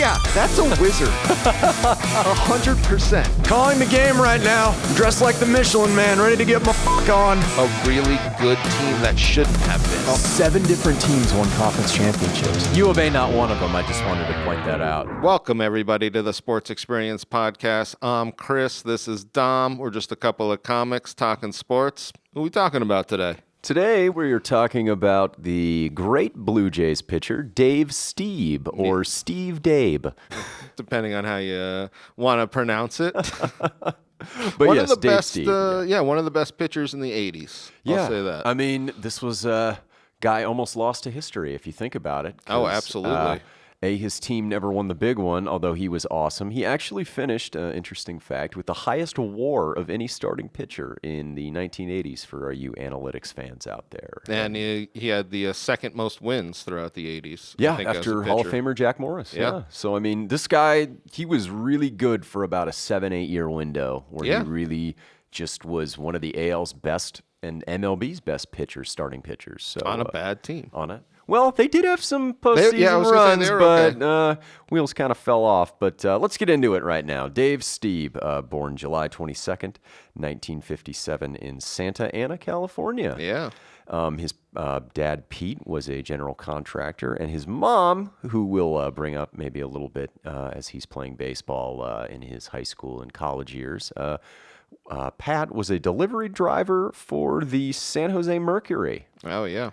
Yeah, that's a wizard. 100%. Calling the game right now. Dressed like the Michelin Man, ready to get my on. A really good team that shouldn't have been. 7 different teams won conference championships. U of A not one of them. I just wanted to point that out. Welcome, everybody, to the Sports Experience Podcast. I'm Chris. This is Dom. We're just a couple of comics talking sports. What are we talking about today? Today, we're talking about the great Blue Jays pitcher, Dave Stieb, or Steve Dabe. Depending on how you want to pronounce it. But one yes, of the Dave best, Stieb. one of the best pitchers in the 80s. I'll say that. I mean, this was a guy almost lost to history, if you think about it. Oh, absolutely. His team never won the big one, although he was awesome. He actually finished, interesting fact, with the highest WAR of any starting pitcher in the 1980s for you analytics fans out there. And he had the second most wins throughout the 80s. Yeah, after Hall of Famer Jack Morris. Yeah. So, I mean, this guy, he was really good for about a 7-8 year window where he really just was one of the AL's best and MLB's best pitchers, starting pitchers. So on a bad team. Well, they did have some postseason runs, but wheels kind of fell off. But let's get into it right now. Dave Stieb, born July 22nd, 1957 in Santa Ana, California. Yeah. His dad, Pete, was a general contractor, and his mom, who we'll bring up maybe a little bit as he's playing baseball in his high school and college years, Pat was a delivery driver for the San Jose Mercury. Oh, yeah.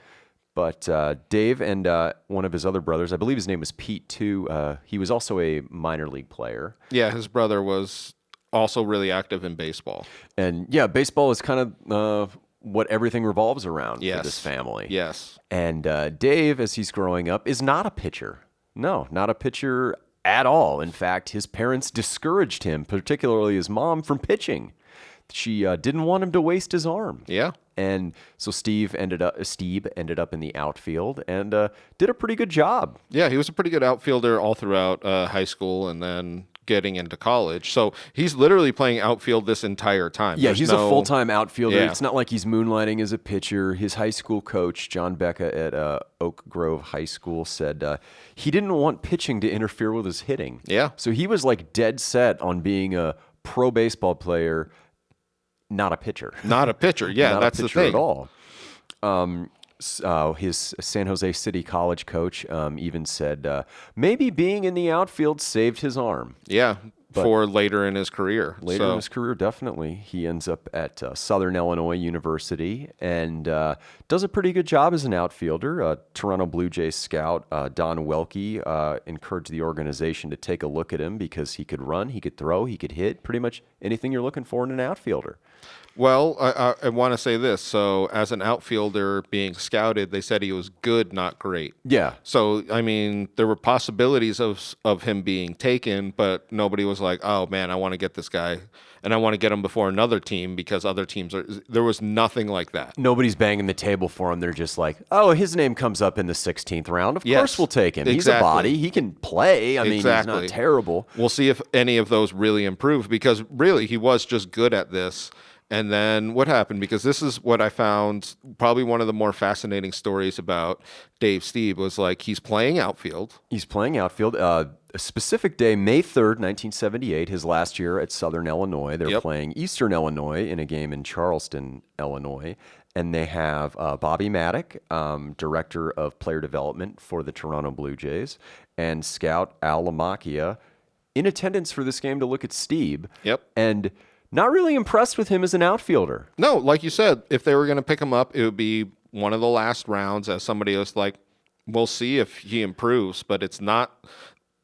But Dave and one of his other brothers, I believe his name was Pete too, he was also a minor league player. Yeah, his brother was also really active in baseball. And yeah, baseball is kind of what everything revolves around for this family. Yes. And Dave, as he's growing up, is not a pitcher. No, not a pitcher at all. In fact, his parents discouraged him, particularly his mom, from pitching. She didn't want him to waste his arm. Yeah. And so Stieb ended up in the outfield and did a pretty good job. Yeah, he was a pretty good outfielder all throughout high school and then getting into college. So he's literally playing outfield this entire time. Yeah, he's a full-time outfielder. Yeah. It's not like he's moonlighting as a pitcher. His high school coach, John Becca at Oak Grove High School, said he didn't want pitching to interfere with his hitting. Yeah. So he was like dead set on being a pro baseball player, not a pitcher. Not a pitcher. Yeah, that's the thing. At all. His San Jose City College coach even said maybe being in the outfield saved his arm. Yeah, for later in his career. Later in his career, definitely. He ends up at Southern Illinois University and does a pretty good job as an outfielder. Toronto Blue Jays scout Don Welke encouraged the organization to take a look at him because he could run, he could throw, he could hit, pretty much anything you're looking for in an outfielder. Well, I want to say this. So as an outfielder being scouted, they said he was good, not great. Yeah. So, I mean, there were possibilities of him being taken, but nobody was like, oh, man, I want to get this guy. And I want to get him before another team because other teams are. There was nothing like that. Nobody's banging the table for him. They're just like, oh, his name comes up in the 16th round. Of course we'll take him. Exactly. He's a body. He can play. I mean, he's not terrible. We'll see if any of those really improve because really he was just good at this. And then what happened? Because this is what I found probably one of the more fascinating stories about Dave Stieb was like he's playing outfield. He's playing outfield. A specific day, May 3rd, 1978, his last year at Southern Illinois. They're playing Eastern Illinois in a game in Charleston, Illinois. And they have Bobby Maddock, director of player development for the Toronto Blue Jays, and scout Al Lamacchia in attendance for this game to look at Stieb. Yep. And not really impressed with him as an outfielder. No, like you said, if they were going to pick him up, it would be one of the last rounds as somebody else like, we'll see if he improves, but it's not,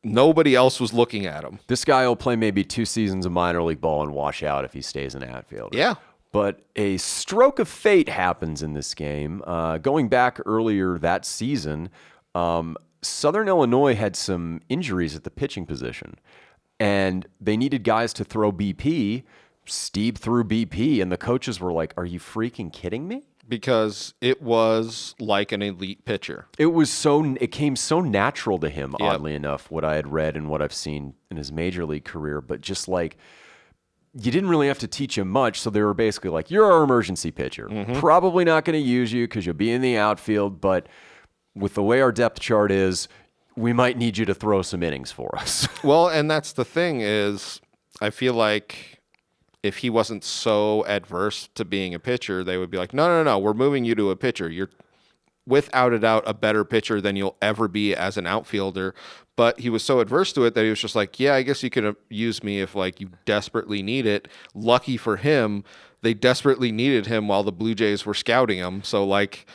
nobody else was looking at him. This guy will play maybe 2 seasons of minor league ball and wash out if he stays an outfielder. Yeah. But a stroke of fate happens in this game. Going back earlier that season, Southern Illinois had some injuries at the pitching position, and they needed guys to throw BP. Stieb threw BP, and the coaches were like, are you freaking kidding me? Because it was like an elite pitcher. It came so natural to him, oddly enough, what I had read and what I've seen in his major league career. But just like, you didn't really have to teach him much, so they were basically like, you're our emergency pitcher. Probably not going to use you because you'll be in the outfield, but with the way our depth chart is, we might need you to throw some innings for us. Well, and that's the thing is, I feel like if he wasn't so adverse to being a pitcher, they would be like, no, we're moving you to a pitcher. You're without a doubt a better pitcher than you'll ever be as an outfielder. But he was so adverse to it that he was just like, yeah, I guess you could use me if like you desperately need it. Lucky for him, they desperately needed him while the Blue Jays were scouting him. So like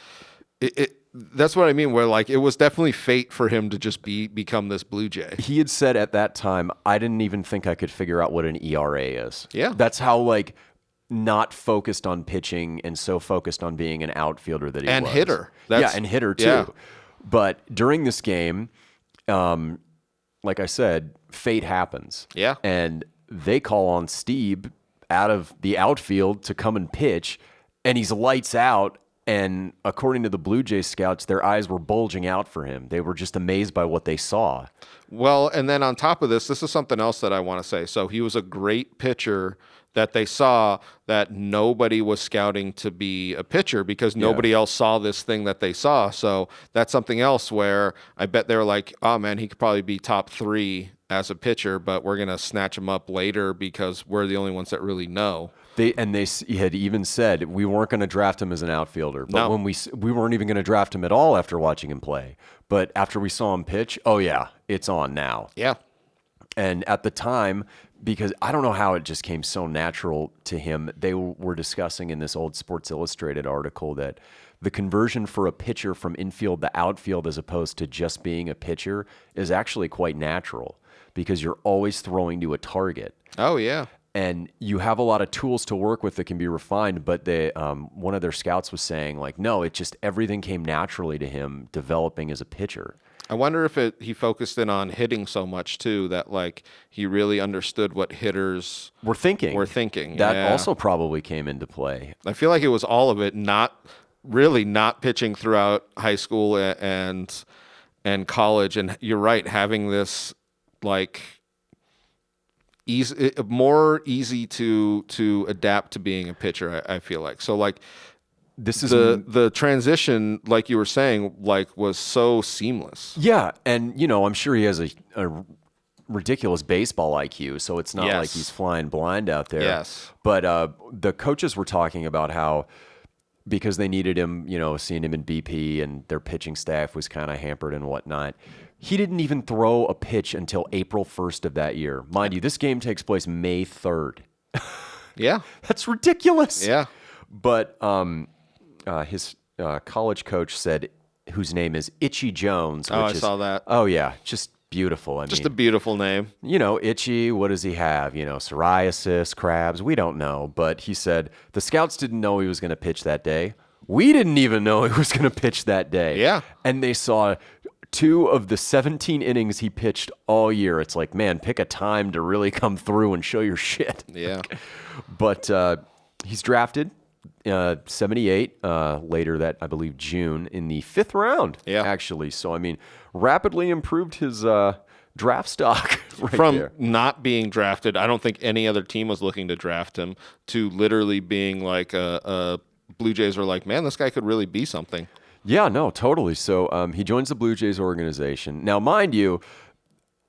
that's what I mean, where like it was definitely fate for him to just become this Blue Jay. He had said at that time, I didn't even think I could figure out what an ERA is. Yeah. That's how like not focused on pitching and so focused on being an outfielder that he was. And hitter. And hitter too. Yeah. But during this game, like I said, fate happens. Yeah. And they call on Stieb out of the outfield to come and pitch, and he's lights out. And according to the Blue Jays scouts, their eyes were bulging out for him. They were just amazed by what they saw. Well, and then on top of this is something else that I want to say. So he was a great pitcher that they saw that nobody was scouting to be a pitcher because nobody else saw this thing that they saw. So that's something else where I bet they were like, oh man, he could probably be top 3 as a pitcher, but we're going to snatch him up later because we're the only ones that really know. They had even said we weren't going to draft him as an outfielder, but when we weren't even going to draft him at all after watching him play. But after we saw him pitch, oh yeah, it's on now. Yeah. And at the time, because I don't know how it just came so natural to him, they were discussing in this old Sports Illustrated article that the conversion for a pitcher from infield to outfield as opposed to just being a pitcher is actually quite natural because you're always throwing to a target. Oh, yeah. And you have a lot of tools to work with that can be refined, but one of their scouts was saying, like, no, it just everything came naturally to him developing as a pitcher. I wonder if he focused in on hitting so much too that like he really understood what hitters were thinking. That also probably came into play. I feel like it was all of it, not pitching throughout high school and college. And you're right, having this like more easy to adapt to being a pitcher. I feel like so like. This is the transition, like you were saying, like was so seamless. Yeah, and I'm sure he has a ridiculous baseball IQ, so it's not like he's flying blind out there. Yes. But the coaches were talking about how because they needed him, seeing him in BP and their pitching staff was kind of hampered and whatnot. He didn't even throw a pitch until April 1st of that year. Mind you, this game takes place May 3rd. Yeah. That's ridiculous. Yeah. But his college coach said, whose name is Itchy Jones. I saw that. Oh, yeah. Just beautiful. I mean, a beautiful name. Itchy, what does he have? Psoriasis, crabs, we don't know. But he said the scouts didn't know he was going to pitch that day. We didn't even know he was going to pitch that day. Yeah. And they saw 2 of the 17 innings he pitched all year. It's like, man, pick a time to really come through and show your shit. Yeah. But he's drafted 78 later that, I believe, June in the 5th round, actually. So, I mean, rapidly improved his draft stock From there. Not being drafted, I don't think any other team was looking to draft him, to literally being like Blue Jays were like, man, this guy could really be something. Yeah, no, totally. So he joins the Blue Jays organization. Now, mind you,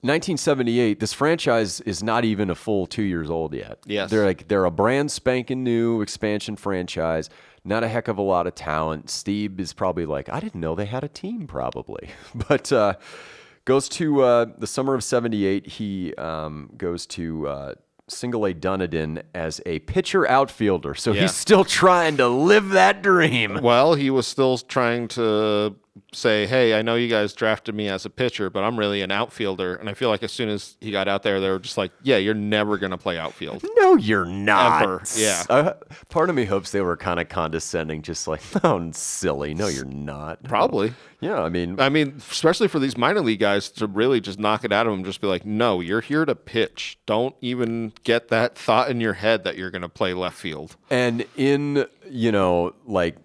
1978, this franchise is not even a full 2 years old yet. Yes. They're a brand spanking new expansion franchise, not a heck of a lot of talent. Stieb is probably like, I didn't know they had a team probably. But goes to the summer of 78, he goes to Single A Dunedin as a pitcher outfielder. So he's still trying to live that dream. Well, he was still trying to say, hey, I know you guys drafted me as a pitcher, but I'm really an outfielder. And I feel like as soon as he got out there, they were just like, yeah, you're never going to play outfield. No, you're not. Ever. Yeah. Part of me hopes they were kind of condescending, just like, oh, silly. No, you're not. Probably. Yeah, I mean, especially for these minor league guys to really just knock it out of them, just be like, no, you're here to pitch. Don't even get that thought in your head that you're going to play left field. And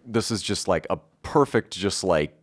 this is just like a perfect, just like,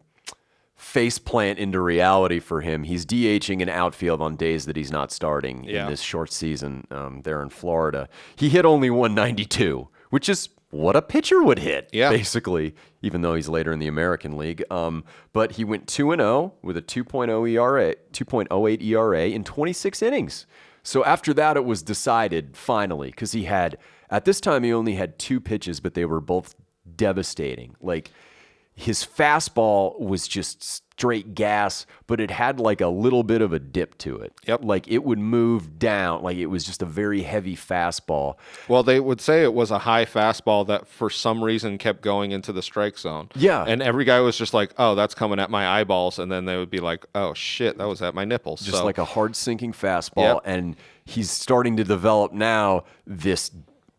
face plant into reality for him. He's DHing in outfield on days that he's not starting in this short season there in Florida. He hit only 192, which is what a pitcher would hit, Yeah. basically, even though he's later in the American League. But he went 2-0 with a 2.0 ERA, 2.08 ERA in 26 innings. So after that, it was decided finally, because at this time, he only had 2 pitches, but they were both devastating. Like, his fastball was just straight gas, but it had like a little bit of a dip to it. Yep. Like, it would move down. Like, it was just a very heavy fastball. Well, they would say it was a high fastball that for some reason kept going into the strike zone. Yeah. And every guy was just like, oh, that's coming at my eyeballs. And then they would be like, oh, shit, that was at my nipples. Just like a hard sinking fastball. Yep. And he's starting to develop now this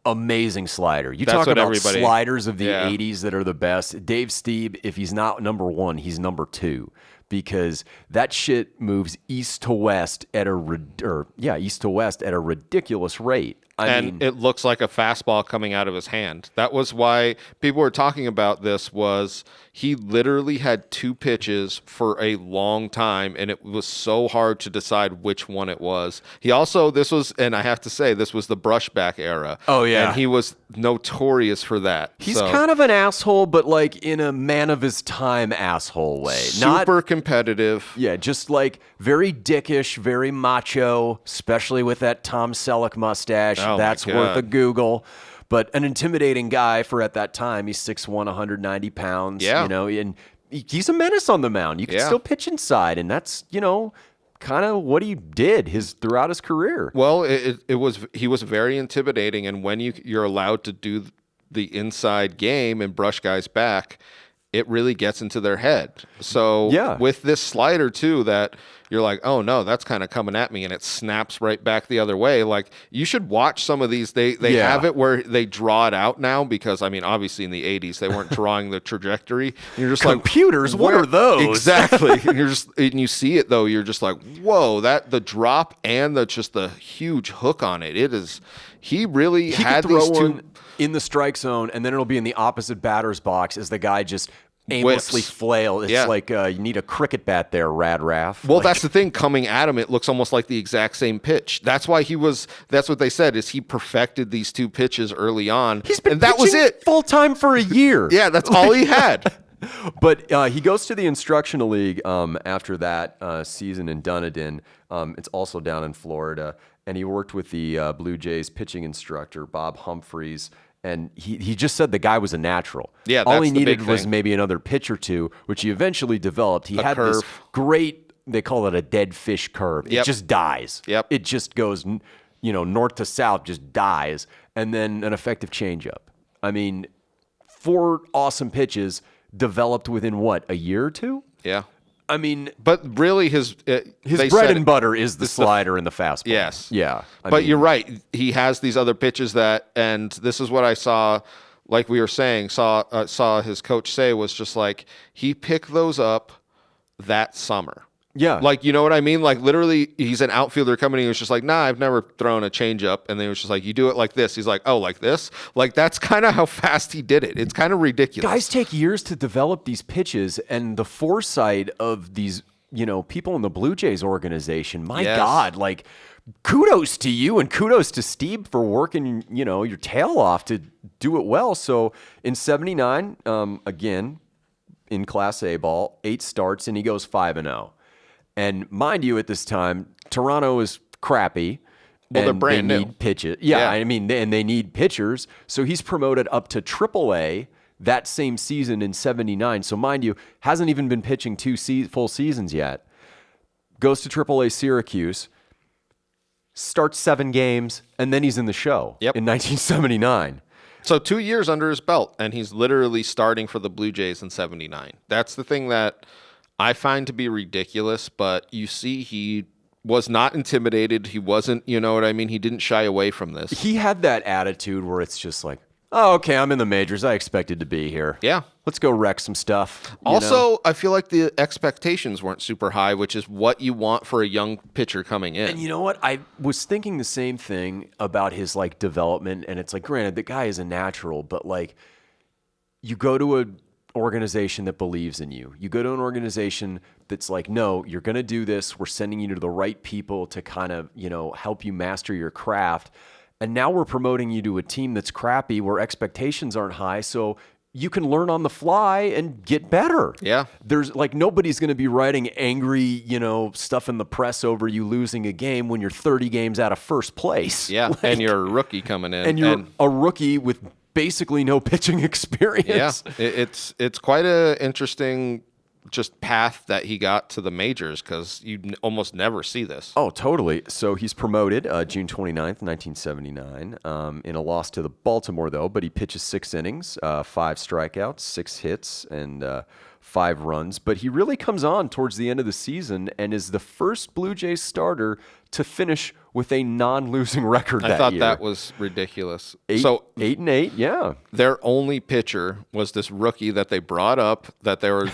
amazing slider. You That's talk what about everybody- sliders of the Yeah. 80s that are the best. Dave Stieb, if he's not number 1, he's number 2, because that shit moves east to west at a ridiculous rate. I mean, it looks like a fastball coming out of his hand. That was why people were talking about this. Was he literally had 2 pitches for a long time, and it was so hard to decide which one it was. He also, and I have to say, this was the brushback era. Oh, yeah. And he was notorious for that. he's kind of an asshole, but like in a man of his time asshole way. super competitive. Yeah, just like very dickish, very macho, especially with that Tom Selleck mustache. Oh, my That's worth a God. Google. But an intimidating guy for at that time. He's 6'1", 190 pounds. Yeah. You know, and he's a menace on the mound. You can Yeah. still pitch inside, and that's, kind of what he did throughout his career. Well, he was very intimidating, and when you're allowed to do the inside game and brush guys back, it really gets into their head. So Yeah. with this slider too, that you're like, oh no, that's kind of coming at me, and it snaps right back the other way. Like, you should watch some of these. They Yeah. have it where they draw it out now, because I mean, obviously in the 80s they weren't drawing the trajectory. And you're just Computers, like, what where- are those? Exactly. and you see it though, you're just like, whoa, that the drop and the huge hook on it. It is. He really He had could throw these two. one in the strike zone, and then it'll be in the opposite batter's box as the guy just aimlessly Whips. flail. It's Yeah. like you need a cricket bat there, Rad Raff. Well, Like, that's the thing. Coming at him, it looks almost like the exact same pitch. That's why that's what they said, is he perfected these 2 pitches early on. and that was it. Full time for a year. Yeah, that's all he had. But he goes to the Instructional League after that season in Dunedin. It's also down in Florida. And he worked with the Blue Jays pitching instructor, Bob Humphreys. And he just said the guy was a natural. Yeah, all he that's the big needed was thing. maybe another pitch or two, which he eventually developed. He had this curve. great, they call it a dead fish curve. It Yep. just dies. Yep. It just goes, north to south, just dies. And then an effective changeup. I mean, 4 awesome pitches developed within what, a year or 2? Yeah. I mean, But really, his bread and butter is the slider and the fastball. Yes. Yeah. But you're right. He has these other pitches and this is what I saw, like we were saying, saw his coach say, was just like, he picked those up that summer. Yeah. Like, you know what I mean? Like, literally, he's an outfielder coming in. He was just like, nah, I've never thrown a changeup. And then he was just like, you do it like this. He's like, oh, like this? Like, that's kind of how fast he did it. It's kind of ridiculous. Guys take years to develop these pitches, and the foresight of these, people in the Blue Jays organization. My Yes. God, like, kudos to you and kudos to Stieb for working, your tail off to do it well. So in 79, again, in Class A ball, 8 starts, and he goes 5-0. And mind you, at this time, Toronto is crappy. Well, they're and brand they new. need pitches. Yeah, Yeah. I mean, and they need pitchers. So he's promoted up to AAA that same season in 79. So mind you, hasn't even been pitching 2 full seasons yet. Goes to AAA Syracuse, starts 7 games, and then he's in the show Yep. in 1979. So 2 years under his belt, and he's literally starting for the Blue Jays in 79. That's the thing that I find to be ridiculous, but you see he was not intimidated. He wasn't, you know what I mean? He didn't shy away from this. He had that attitude where it's just like, oh, okay, I'm in the majors. I expected to be here. Yeah. Let's go wreck some stuff. you know? Also, I feel like the expectations weren't super high, which is what you want for a young pitcher coming in. And you know what? I was thinking the same thing about his like development, and it's like, granted, the guy is a natural, but like, you go to an organization that believes in you. You go to an organization that's like, no, you're going to do this. We're sending you to the right people to kind of, help you master your craft. and now we're promoting you to a team that's crappy where expectations aren't high, so you can learn on the fly and get better. Yeah. There's like nobody's going to be writing angry, stuff in the press over you losing a game when you're 30 games out of first place. Yeah, and you're a rookie coming in. And you're a rookie with basically no pitching experience. Yeah, it's quite a interesting just path that he got to the majors, because you almost never see this. Oh, totally. So he's promoted June 29th, 1979, in a loss to the Baltimore, though, but he pitches 6 innings, 5 strikeouts, 6 hits, and 5 runs. But he really comes on towards the end of the season and is the first Blue Jays starter to finish with a non-losing record that year. I thought that was ridiculous. 8-8, yeah. Their only pitcher was this rookie that they brought up, that they were...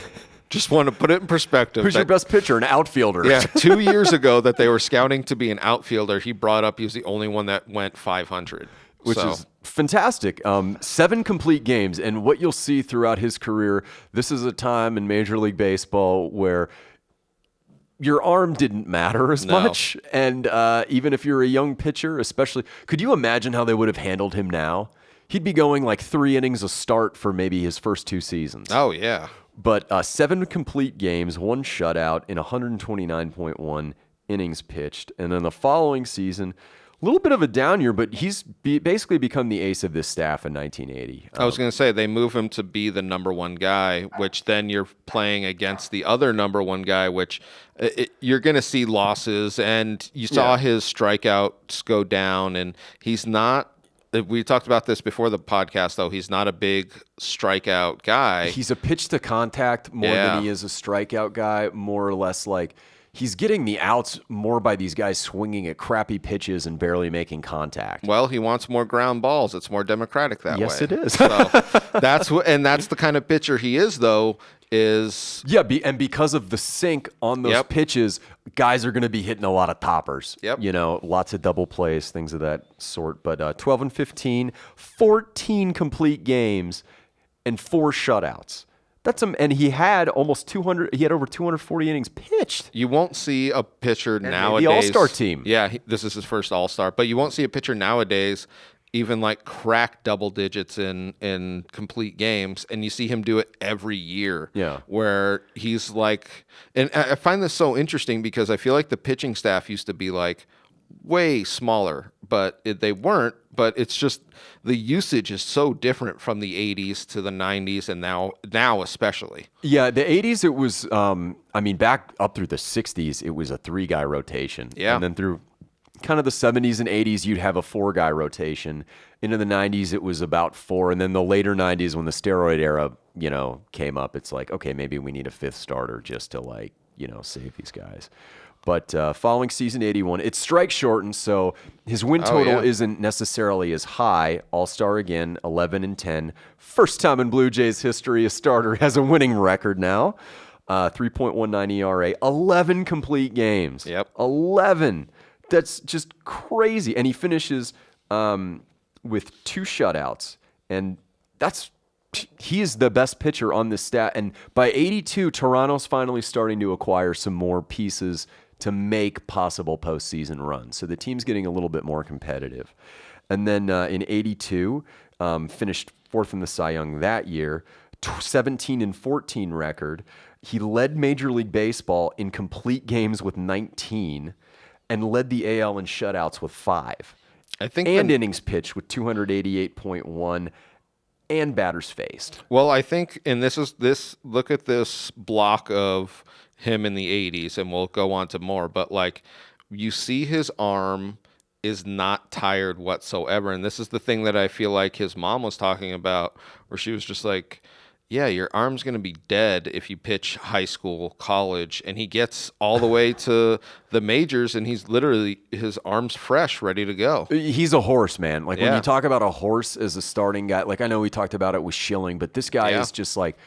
Just want to put it in perspective. Who's your best pitcher? An outfielder. Yeah, 2 years ago that they were scouting to be an outfielder, he brought up he was the only one that went 500. Which is fantastic. 7 complete games. And what you'll see throughout his career, this is a time in Major League Baseball where your arm didn't matter as much. And even if you're a young pitcher, especially, could you imagine how they would have handled him now? He'd be going like 3 innings a start for maybe his first 2 seasons. Oh, yeah. But 7 complete games, 1 shutout in 129.1 innings pitched. And then the following season, a little bit of a down year, but he's basically become the ace of this staff in 1980. I was going to say, they move him to be the number 1 guy, which then you're playing against the other number 1 guy, which you're going to see losses. And you saw his strikeouts go down, and he's not. We talked about this before the podcast, though. He's not a big strikeout guy. He's a pitch to contact more than he is a strikeout guy, more or less like he's getting the outs more by these guys swinging at crappy pitches and barely making contact. Well, he wants more ground balls. It's more democratic that way. Yes, it is. So that's the kind of pitcher he is, though. And because of the sink on those pitches, guys are going to be hitting a lot of toppers. Yep. Lots of double plays, things of that sort. But 12 and 15, 14 complete games, and 4 shutouts. And he had almost 200. He had over 240 innings pitched. You won't see a pitcher nowadays. The All-Star team. Yeah, this is his first All-Star. But you won't see a pitcher nowadays even like crack double digits in complete games, and you see him do it every year. Yeah. Where he's like, and I find this so interesting because I feel like the pitching staff used to be like way smaller, but they weren't. But it's just the usage is so different from the 80s to the 90s, and now especially. Yeah, the 80s it was. Back up through the 60s, it was a 3-guy rotation. Yeah, and then through kind of the 70s and 80s, you'd have a 4-guy rotation. Into the 90s, it was about 4. And then the later 90s, when the steroid era, came up, it's like, okay, maybe we need a 5th starter just to save these guys. But following season 81, it's strike shortened, so his win total isn't necessarily as high. All-Star again, 11 and 10. First time in Blue Jays history a starter has a winning record now. 3.19 ERA, 11 complete games. Yep. 11. That's just crazy. And he finishes with 2 shutouts. And he is the best pitcher on this stat. And by 82, Toronto's finally starting to acquire some more pieces to make possible postseason runs. So the team's getting a little bit more competitive. And then in 82, finished 4th in the Cy Young that year, 17 and 14 record. He led Major League Baseball in complete games with 19. And led the AL in shutouts with 5. I think innings pitched with 288.1 and batters faced. Well, I think, and look at this block of him in the 80s, and we'll go on to more, but like you see his arm is not tired whatsoever. And this is the thing that I feel like his mom was talking about, where she was just like, yeah, your arm's going to be dead if you pitch high school, college. And he gets all the way to the majors, and he's literally, his arm's fresh, ready to go. He's a horse, man. Like when you talk about a horse as a starting guy, like I know we talked about it with Schilling, but this guy is just like,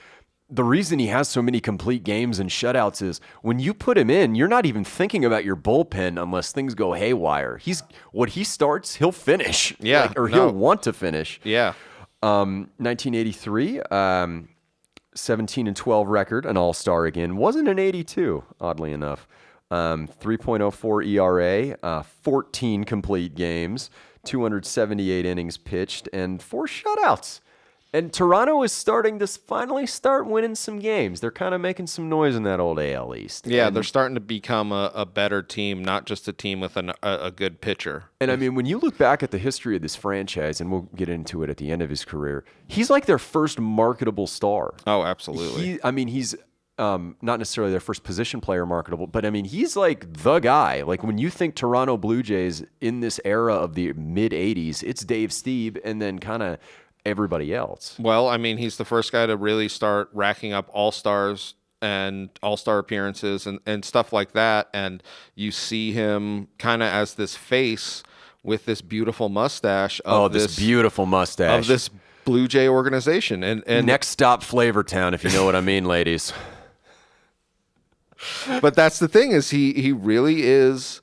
the reason he has so many complete games and shutouts is when you put him in, you're not even thinking about your bullpen unless things go haywire. What he starts, he'll finish. Yeah. He'll want to finish. Yeah. 1983, 17 and 12 record, an all-star again. Wasn't an 82, oddly enough. 3.04 ERA, 14 complete games, 278 innings pitched, and 4 shutouts. And Toronto is starting to finally start winning some games. They're kind of making some noise in that old AL East. Yeah, they're starting to become a better team, not just a team with a good pitcher. And I mean, when you look back at the history of this franchise, and we'll get into it at the end of his career, he's like their first marketable star. Oh, absolutely. He's not necessarily their first position player marketable, but I mean, he's like the guy. Like when you think Toronto Blue Jays in this era of the mid-'80s, it's Dave Stieb and then kind of everybody else. Well, I mean, he's the first guy to really start racking up all-stars and all-star appearances and stuff like that. And you see him kind of as this face with this beautiful mustache. This beautiful mustache. Of this Blue Jay organization. And next stop, Flavortown, if you know what I mean, ladies. But that's the thing is he really is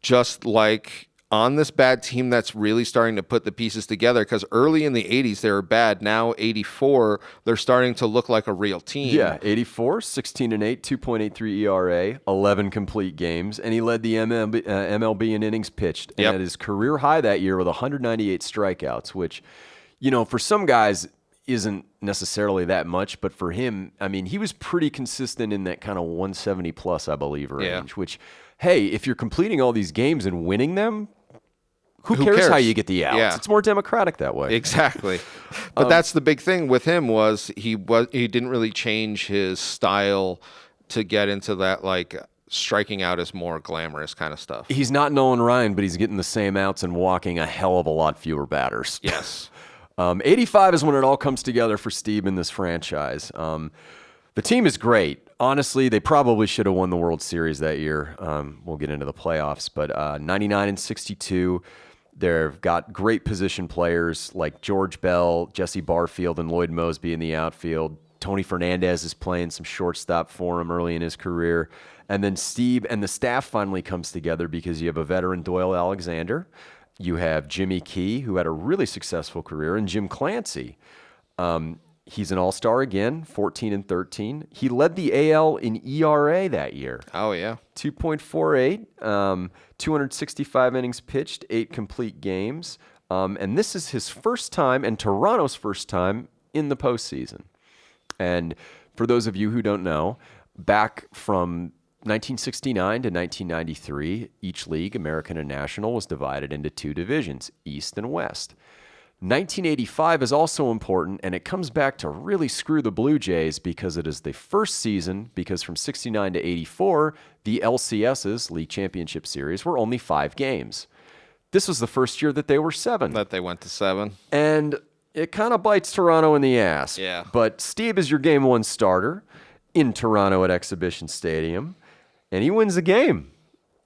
just like on this bad team that's really starting to put the pieces together, because early in the 80s they were bad. Now 84, they're starting to look like a real team. Yeah, 84, 16-8, 2.83 ERA, 11 complete games, and he led the MLB in innings pitched. And at his career high that year with 198 strikeouts, which, you know, for some guys isn't necessarily that much, but for him, I mean, he was pretty consistent in that kind of 170 plus, I believe, range, which, hey, if you're completing all these games and winning them, who cares how you get the outs? Yeah. It's more democratic that way. Exactly. But that's the big thing with him was he didn't really change his style to get into that, like, striking out as more glamorous kind of stuff. He's not Nolan Ryan, but he's getting the same outs and walking a hell of a lot fewer batters. Yes. 85 is when it all comes together for Stieb in this franchise. The team is great. Honestly, they probably should have won the World Series that year. We'll get into the playoffs, but 99 and 62. They've got great position players like George Bell, Jesse Barfield, and Lloyd Mosby in the outfield. Tony Fernandez is playing some shortstop for him early in his career. And then Stieb and the staff finally comes together because you have a veteran Doyle Alexander. You have Jimmy Key, who had a really successful career, and Jim Clancy. He's an all-star again, 14 and 13. He led the AL in ERA that year. Oh, yeah. 2.48, 265 innings pitched, 8 complete games. And this is his first time and Toronto's first time in the postseason. And for those of you who don't know, back from 1969 to 1993, each league, American and National, was divided into 2 divisions, East and West. 1985 is also important, and it comes back to really screw the Blue Jays because it is the first season, because from 69 to 84, the LCS's, League Championship Series, were only 5 games. This was the first year that they were 7. That they went to 7. And it kind of bites Toronto in the ass. Yeah. But Stieb is your Game 1 starter in Toronto at Exhibition Stadium, and he wins the game.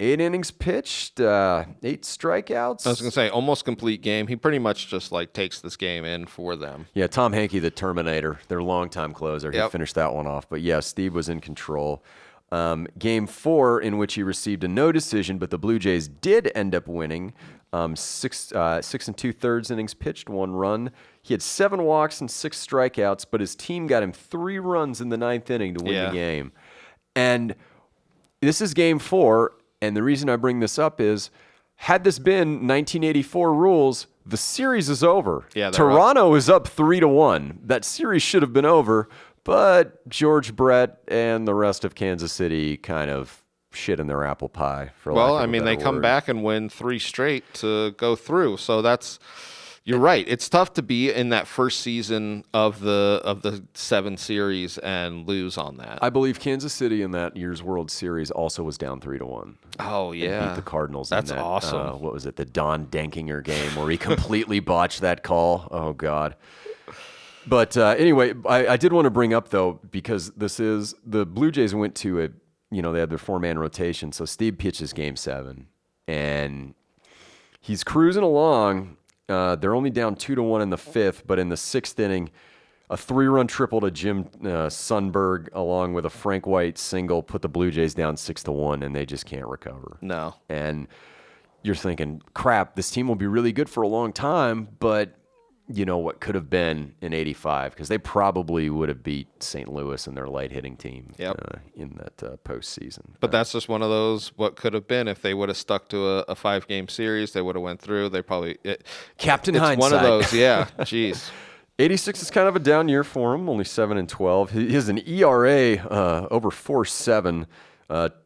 8 innings pitched, 8 strikeouts. I was going to say, almost complete game. He pretty much just like takes this game in for them. Yeah, Tom Hankey, the Terminator, their longtime closer. He finished that one off. But yeah, Stieb was in control. Game 4, in which he received a no decision, but the Blue Jays did end up winning. 6 2/3 innings pitched, 1 run. He had 7 walks and 6 strikeouts, but his team got him 3 runs in the 9th inning to win the game. And this is Game 4. And the reason I bring this up is, had this been 1984 rules, the series is over. Yeah, Toronto is up 3-1. That series should have been over, but George Brett and the rest of Kansas City kind of shit in their apple pie. They come back and win 3 straight to go through. So you're right. It's tough to be in that first season of the 7 series and lose on that. I believe Kansas City in that year's World Series also was down 3-1. Oh, yeah. Beat the Cardinals. That's in that, awesome. What was it? The Don Denkinger game where he completely botched that call. Oh, God. But anyway, I did want to bring up, though, because the Blue Jays went to they had their 4-man rotation. So Stieb pitches Game 7, and he's cruising along. They're only down 2-1 in the 5th, but in the 6th inning, a 3-run triple to Jim Sundberg along with a Frank White single put the Blue Jays down 6-1, and they just can't recover. No. And you're thinking, crap, this team will be really good for a long time, but what could have been in 85, because they probably would have beat St. Louis and their light hitting team in that postseason. But that's just one of those what could have been. If they would have stuck to a 5-game series, they would have went through. They probably Captain it's Hindsight. one of those. Yeah, jeez. 86 is kind of a down year for him, only 7-12. He has an ERA over 4.7,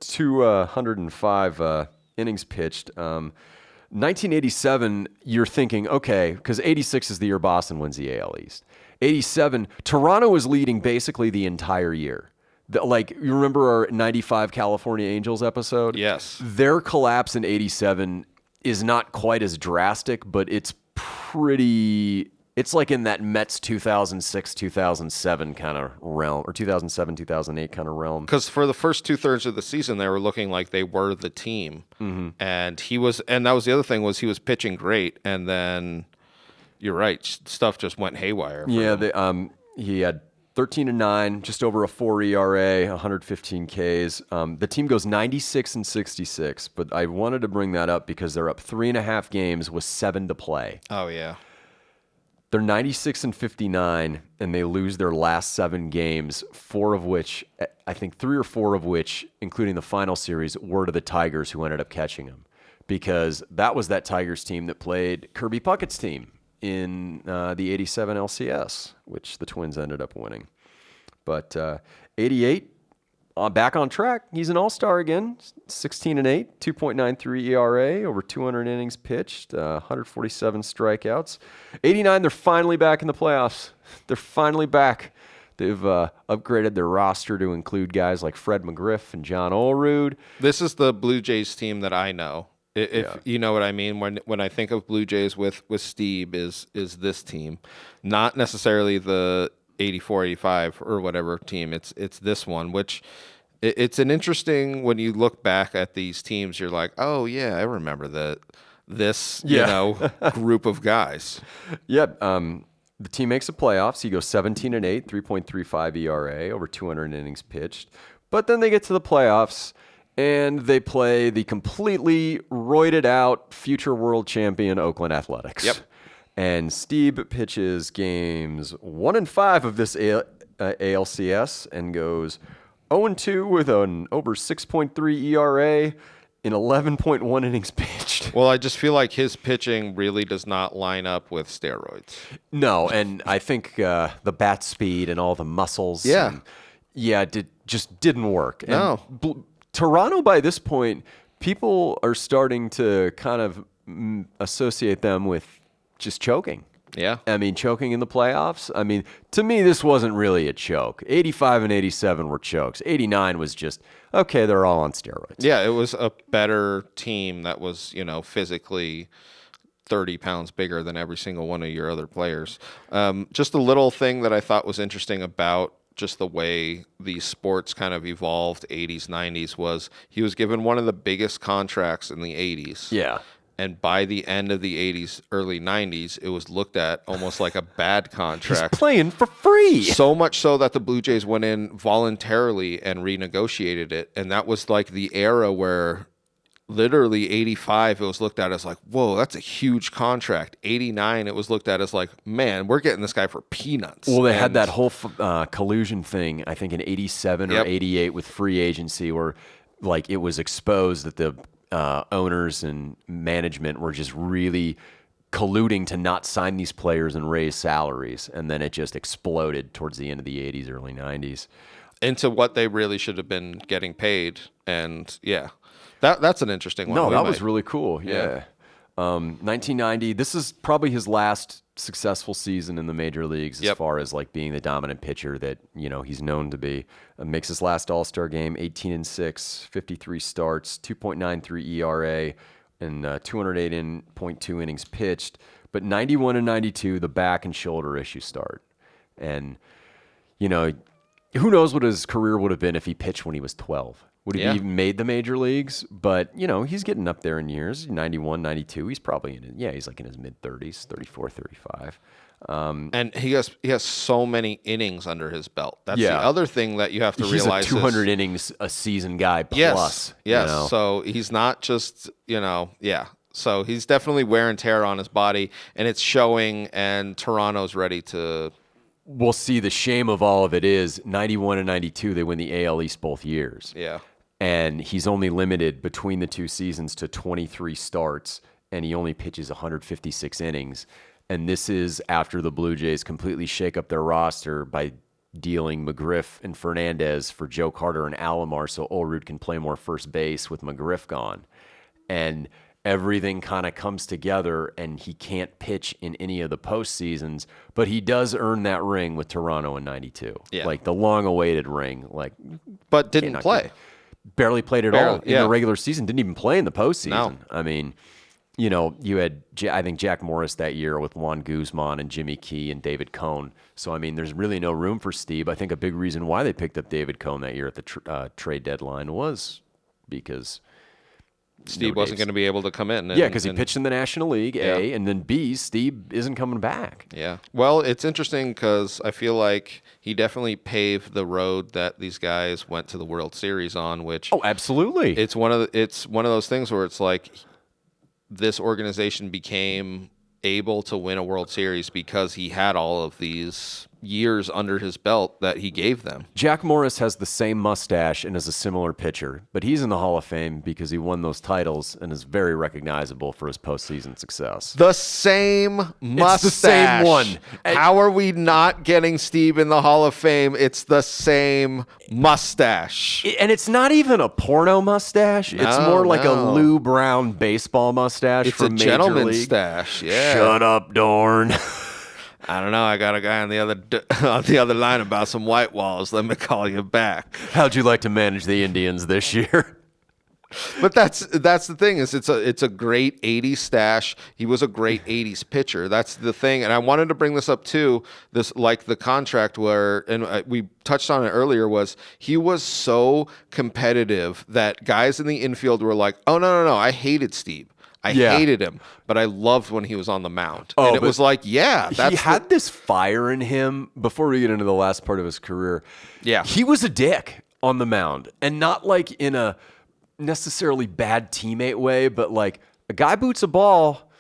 205 innings pitched. 1987, you're thinking, okay, because 86 is the year Boston wins the AL East. 87, Toronto was leading basically the entire year. You remember our 95 California Angels episode? Yes. Their collapse in 87 is not quite as drastic, but it's pretty... It's like in that Mets 2006, 2007 kind of realm, or 2007, 2008 kind of realm. Because for the first 2/3 of the season, they were looking like they were the team, and that was the other thing, was he was pitching great, and then you're right, stuff just went haywire. He had 13-9, just over a 4 ERA, 115 Ks. The team goes 96-66, but I wanted to bring that up because they're up 3.5 games with 7 to play. Oh yeah. They're 96-59, and they lose their last 7 games, 4 of which, I think 3 or 4 of which, including the final series, were to the Tigers, who ended up catching them. Because that was that Tigers team that played Kirby Puckett's team in the 87 LCS, which the Twins ended up winning. But 88, back on track. He's an all-star again, 16-8, 2.93 ERA, over 200 innings pitched, 147 strikeouts. 89, they're finally back in the playoffs. They're finally back. They've upgraded their roster to include guys like Fred McGriff and John Olerud. This is the Blue Jays team that I know. If you know what I mean, when I think of Blue Jays with Stieb, is this team, not necessarily the 84, 85 or whatever team. It's this one, which it's an interesting, when you look back at these teams, you're like, oh yeah, I remember this group of guys. Yep. The team makes the playoffs. He goes 17-8, 3.35 ERA, over 200 innings pitched. But then they get to the playoffs and they play the completely roided out future world champion Oakland Athletics. Yep. And Stieb pitches games 1 and 5 of this ALCS and goes 0-2 with an over 6.3 ERA in 11.1 innings pitched. Well, I just feel like his pitching really does not line up with steroids. No, and I think the bat speed and all the muscles. Just didn't work. No. And Toronto, by this point, people are starting to kind of associate them with just choking. Yeah. I mean, choking in the playoffs. I mean, to me, this wasn't really a choke. 85 and 87 were chokes. 89 was just, okay, they're all on steroids. Yeah, it was a better team that was, physically 30 pounds bigger than every single one of your other players. Just a little thing that I thought was interesting about just the way these sports kind of evolved 80s, 90s was he was given one of the biggest contracts in the 80s. Yeah. And by the end of the 80s, early 90s, it was looked at almost like a bad contract. He's playing for free. So much so that the Blue Jays went in voluntarily and renegotiated it. And that was like the era where literally 85, it was looked at as like, whoa, that's a huge contract. 89, it was looked at as like, man, we're getting this guy for peanuts. Well, they had that whole collusion thing, I think in 87 or 88 with free agency, where like it was exposed that the owners and management were just really colluding to not sign these players and raise salaries. And then it just exploded towards the end of the 80s, early 90s. Into what they really should have been getting paid. And yeah, that's an interesting one. No, that was really cool. Yeah. 1990, this is probably his last successful season in the major leagues as far as like being the dominant pitcher that, he's known to be. Makes his last All-Star game, 18-6, 53 starts, 2.93 ERA, and 208.2 innings pitched. But 91 and 92, the back and shoulder issues start. And, who knows what his career would have been if he pitched when he was 12. Would he have even made the major leagues? But, he's getting up there in years. 91, 92, he's probably he's like in his mid-30s, 34, 35. And he has so many innings under his belt. That's the other thing that you have to realize. He's a 200 innings a season guy plus. Yes. So he's not just, So he's definitely wear and tear on his body, and it's showing, and Toronto's ready to... We'll see. The shame of all of it is 91 and 92, they win the AL East both years. Yeah. And he's only limited between the two seasons to 23 starts, and he only pitches 156 innings. And this is after the Blue Jays completely shake up their roster by dealing McGriff and Fernandez for Joe Carter and Alomar so Olerud can play more first base with McGriff gone. And everything kind of comes together, and he can't pitch in any of the postseasons, but he does earn that ring with Toronto in 92. Yeah. Like the long-awaited ring. But didn't play. Barely played at all in yeah. the regular season. Didn't even play in the postseason. No. I mean, you know, you had, I think, Jack Morris that year with Juan Guzman and Jimmy Key and David Cohn. So, I mean, there's really no room for Stieb. I think a big reason why they picked up David Cohn that year at the trade deadline was because Stieb wasn't going to be able to come in. Because he pitched in the National League, A, and then B, Stieb isn't coming back. Yeah. Well, it's interesting because I feel like he definitely paved the road that these guys went to the World Series on, which... Oh, absolutely. It's one of those things where it's like this organization became able to win a World Series because he had all of these years under his belt that he gave them. Jack Morris has the same mustache and is a similar pitcher, but he's in the Hall of Fame because he won those titles and is very recognizable for his postseason success. The same mustache. It's the same one. How are we not getting Stieb in the Hall of Fame? It's the same mustache. And it's not even a porno mustache. It's more like a no. Lou Brown baseball mustache It's from a Major gentleman's League. stash. Yeah. Shut up, Dorn. I don't know. I got a guy on the other line about some white walls. Let me call you back. How'd you like to manage the Indians this year? But that's the thing is it's a great 80s stash. He was a great 80s pitcher. That's the thing. And I wanted to bring this up too. This like the contract where we touched on it earlier was he was so competitive that guys in the infield were like, "Oh no, I hated Stieb. I hated him, but I loved when he was on the mound." And it was like, he had this fire in him before we get into the last part of his career. Yeah. He was a dick on the mound, and not like in a necessarily bad teammate way, but like a guy boots a ball,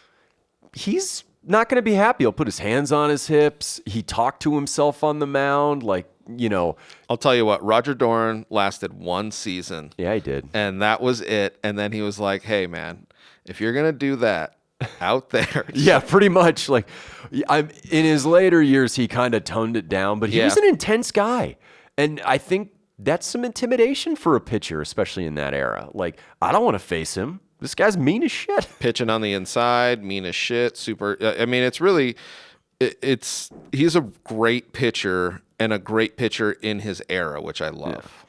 he's not going to be happy. He'll put his hands on his hips. He talked to himself on the mound. Like, you know. I'll tell you what, Roger Dorn lasted one season. Yeah, he did. And that was it. And then he was like, "Hey, man, if you're going to do that out there." Yeah, pretty much. Like, in his later years, he kind of toned it down, but he was an intense guy. And I think that's some intimidation for a pitcher, especially in that era. Like, I don't want to face him. This guy's mean as shit. Pitching on the inside, mean as shit, super. I mean, it's really, he's a great pitcher and a great pitcher in his era, which I love.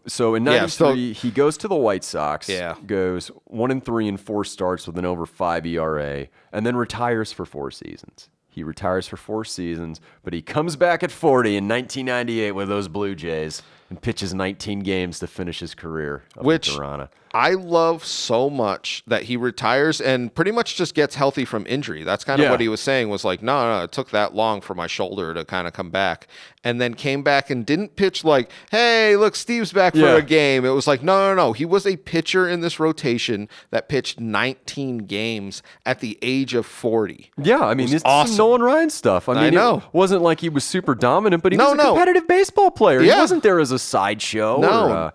So in 93, he goes to the White Sox, goes 1-3 in 4 starts with an over 5 ERA, and then retires for 4 seasons. He retires for 4 seasons, but he comes back at 40 in 1998 with those Blue Jays and pitches 19 games to finish his career up in Toronto. I love so much that he retires and pretty much just gets healthy from injury. That's kind of what he was saying was like, no, it took that long for my shoulder to kind of come back. And then came back and didn't pitch like, "Hey, look, Steve's back for a game." It was like, no. He was a pitcher in this rotation that pitched 19 games at the age of 40. Yeah, I mean, it's awesome. some Nolan Ryan stuff. I mean, it wasn't like he was super dominant, but he was a competitive baseball player. He wasn't there as a sideshow or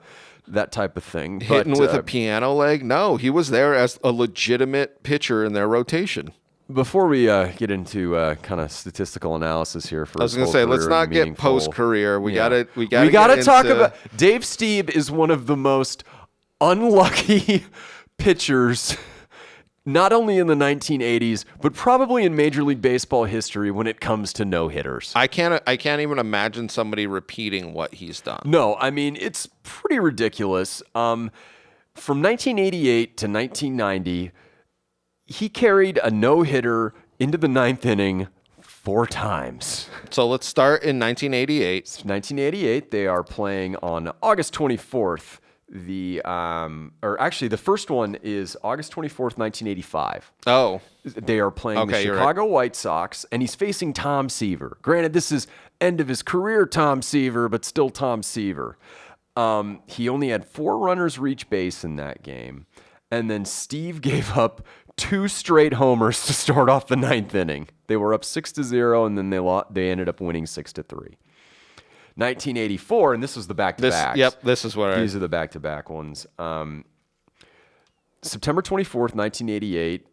that type of thing. Hitting with a piano leg? No, he was there as a legitimate pitcher in their rotation. Before we get into kind of statistical analysis here for I was going to say, let's not get post-career. We gotta talk about Dave Stieb is one of the most unlucky pitchers, not only in the 1980s, but probably in Major League Baseball history when it comes to no-hitters. I can't even imagine somebody repeating what he's done. No, I mean, it's pretty ridiculous. From 1988 to 1990, he carried a no-hitter into the 9th inning 4 times. So let's start in 1988. 1988, they are playing on August 24th. The first one is August 24th, 1985. Oh. They are playing the Chicago White Sox, and he's facing Tom Seaver. Granted, this is end of his career Tom Seaver, but still Tom Seaver. He only had 4 runners reach base in that game. And then Steve gave up 2 straight homers to start off the 9th inning. They were up 6-0, and then they ended up winning 6-3. 1984, and this was the back-to-backs. This is what These are the back-to-back ones. September 24th, 1988,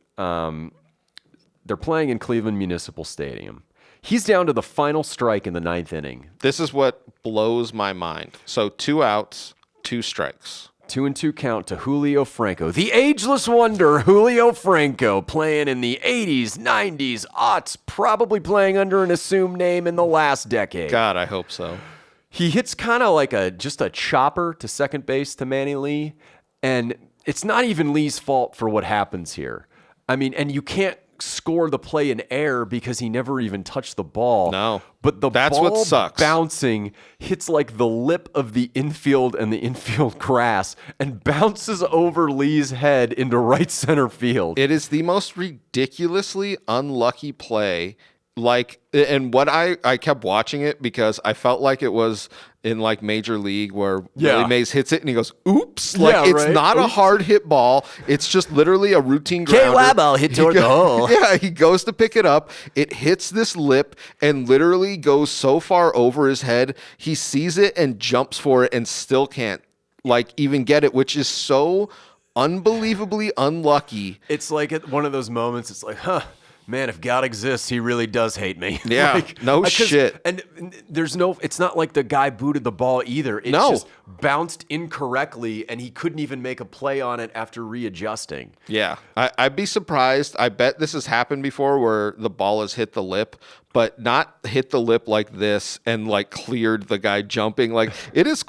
they're playing in Cleveland Municipal Stadium. He's down to the final strike in the 9th inning. This is what blows my mind. So 2 outs, 2 strikes. 2-2 count to Julio Franco. The ageless wonder, Julio Franco, playing in the 80s, 90s, aughts, probably playing under an assumed name in the last decade. God, I hope so. He hits kind of like just a chopper to second base to Manny Lee, and it's not even Lee's fault for what happens here. I mean, and you can't score the play in air because he never even touched the ball. No. But that's what ball sucks. Bouncing hits like the lip of the infield and the infield grass and bounces over Lee's head into right center field. It is the most ridiculously unlucky play. Like, and what I kept watching it because I felt like it was in like Major League where Willie Mays hits it and he goes, oops. Like, it's not a hard hit ball. It's just literally a routine grounder. K-Wabo hit toward the hole. Yeah, he goes to pick it up. It hits this lip and literally goes so far over his head. He sees it and jumps for it and still can't like even get it, which is so unbelievably unlucky. It's like at one of those moments, it's like, man, if God exists, he really does hate me. Yeah, like, no shit. And it's not like the guy booted the ball either. It just bounced incorrectly, and he couldn't even make a play on it after readjusting. Yeah, I'd be surprised. I bet this has happened before where the ball has hit the lip, but not hit the lip like this and like cleared the guy jumping. Like it's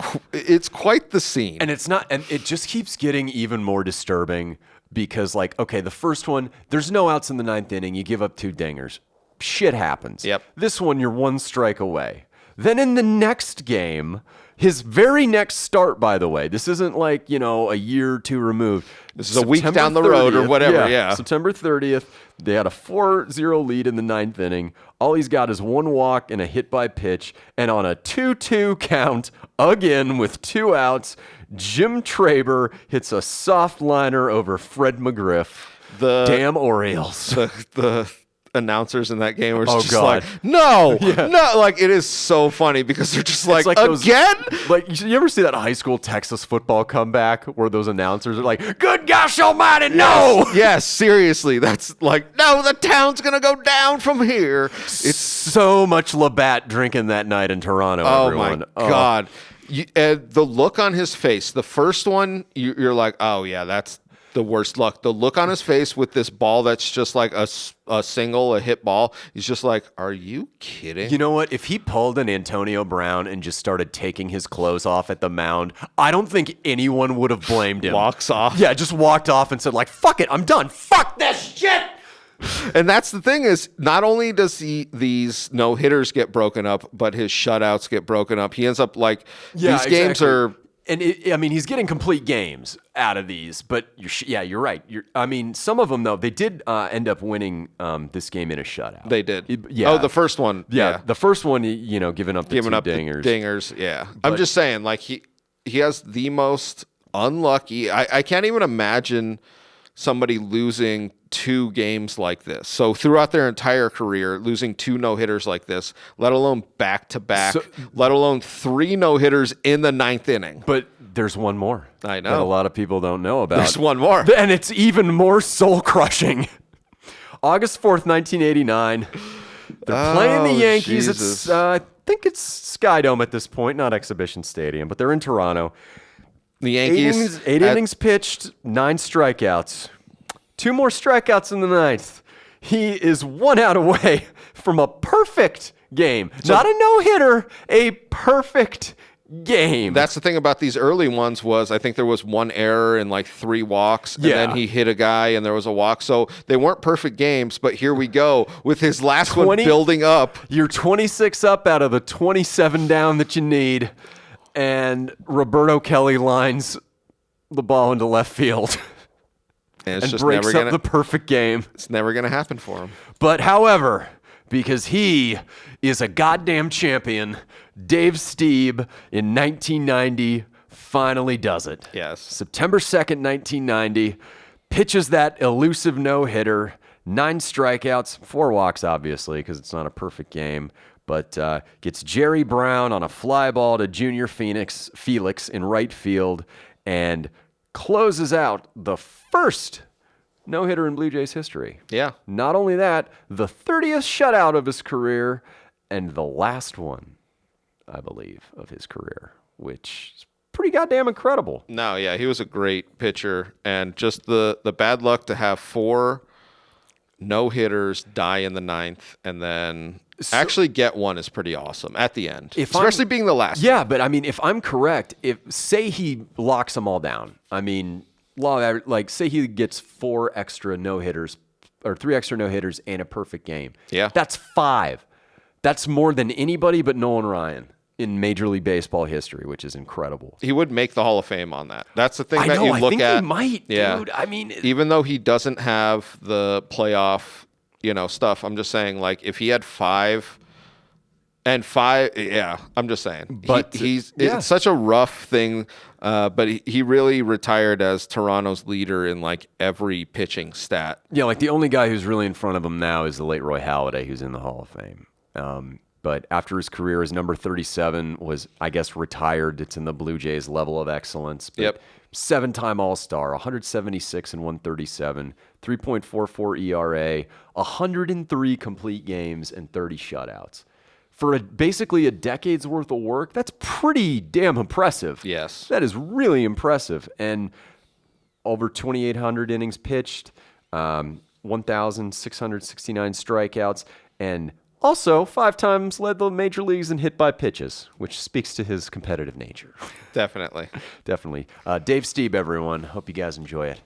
quite the scene. And it's not, and it just keeps getting even more disturbing. Because, like, okay, the first one, there's no outs in the 9th inning. You give up 2 dingers. Shit happens. Yep. This one, you're 1 strike away. Then in the next game, his very next start, by the way, this isn't like, a year or 2 removed. This is a week down the road or whatever, yeah. September 30th, they had a 4-0 lead in the 9th inning. All he's got is 1 walk and a hit by pitch. And on a 2-2 count, again with 2 outs, Jim Traber hits a soft liner over Fred McGriff. The damn Orioles. The announcers in that game were just like, no, like it is so funny because they're just like again? You ever see that high school Texas football comeback where those announcers are like, good gosh almighty, no! Yes, seriously. That's like, no, the town's going to go down from here. It's so much Labatt drinking that night in Toronto, everyone. My God. The look on his face, the first one, you're like, oh, yeah, that's the worst luck. The look on his face with this ball that's just like a single, a hit ball, he's just like, are you kidding? You know what? If he pulled an Antonio Brown and just started taking his clothes off at the mound, I don't think anyone would have blamed him. Walks off. Yeah, just walked off and said, like, fuck it, I'm done. Fuck this shit! And that's the thing is, not only does these no-hitters get broken up, but his shutouts get broken up. He ends up like, these games are... And he's getting complete games out of these, but you're right. Some of them, though, they did end up winning this game in a shutout. They did. Oh, the first one. Yeah. The first one, giving up the dingers. The dingers, yeah. But I'm just saying, like, he has the most unlucky... I can't even imagine somebody losing 2 games like this. So throughout their entire career, losing 2 no-hitters like this, let alone back-to-back, let alone 3 no-hitters in the 9th inning. But there's one more. I know. That a lot of people don't know about. There's one more. And it's even more soul-crushing. August 4th, 1989. They're playing the Yankees. Jesus. I think it's Skydome at this point, not Exhibition Stadium, but they're in Toronto. The Yankees... 8 innings pitched, 9 strikeouts. 2 more strikeouts in the 9th. He is 1 out away from a perfect game. Not a no-hitter, a perfect game. That's the thing about these early ones was I think there was 1 error and like 3 walks, and then he hit a guy and there was a walk. So they weren't perfect games, but here we go with his last one building up. You're 26 up out of the 27 down that you need, and Roberto Kelly lines the ball into left field. And just breaks up the perfect game. It's never going to happen for him. But however, because he is a goddamn champion, Dave Stieb in 1990 finally does it. Yes. September 2nd, 1990, pitches that elusive no-hitter, 9 strikeouts, 4 walks, obviously, because it's not a perfect game, but gets Jerry Brown on a fly ball to Junior Felix in right field and closes out the first no-hitter in Blue Jays history. Yeah. Not only that, the 30th shutout of his career and the last one, I believe, of his career, which is pretty goddamn incredible. No, yeah, he was a great pitcher, and just the bad luck to have 4 no-hitters die in the 9th and then actually get one is pretty awesome at the end, especially being the last. Yeah, but I mean, if I'm correct, say he locks them all down, I mean, say he gets 4 extra no-hitters or 3 extra no-hitters and a perfect game. Yeah. That's 5. That's more than anybody but Nolan Ryan in Major League Baseball history, which is incredible. He would make the Hall of Fame on that. That's the thing I that know, you I look think at. he might, dude. I mean, even though he doesn't have the playoff, stuff, I'm just saying, like, if he had 5, yeah, I'm just saying. But it's such a rough thing, but he really retired as Toronto's leader in, like, every pitching stat. Yeah, like the only guy who's really in front of him now is the late Roy Halladay, who's in the Hall of Fame. But after his career, his number 37 was, I guess, retired. It's in the Blue Jays level of excellence. But Yep. 7-time All-Star, 176 and 137, 3.44 ERA, 103 complete games, and 30 shutouts. For basically a decade's worth of work, that's pretty damn impressive. Yes. That is really impressive. And over 2,800 innings pitched, 1,669 strikeouts, and also 5 times led the major leagues in hit by pitches, which speaks to his competitive nature. Definitely. Definitely. Dave Stieb, everyone. Hope you guys enjoy it.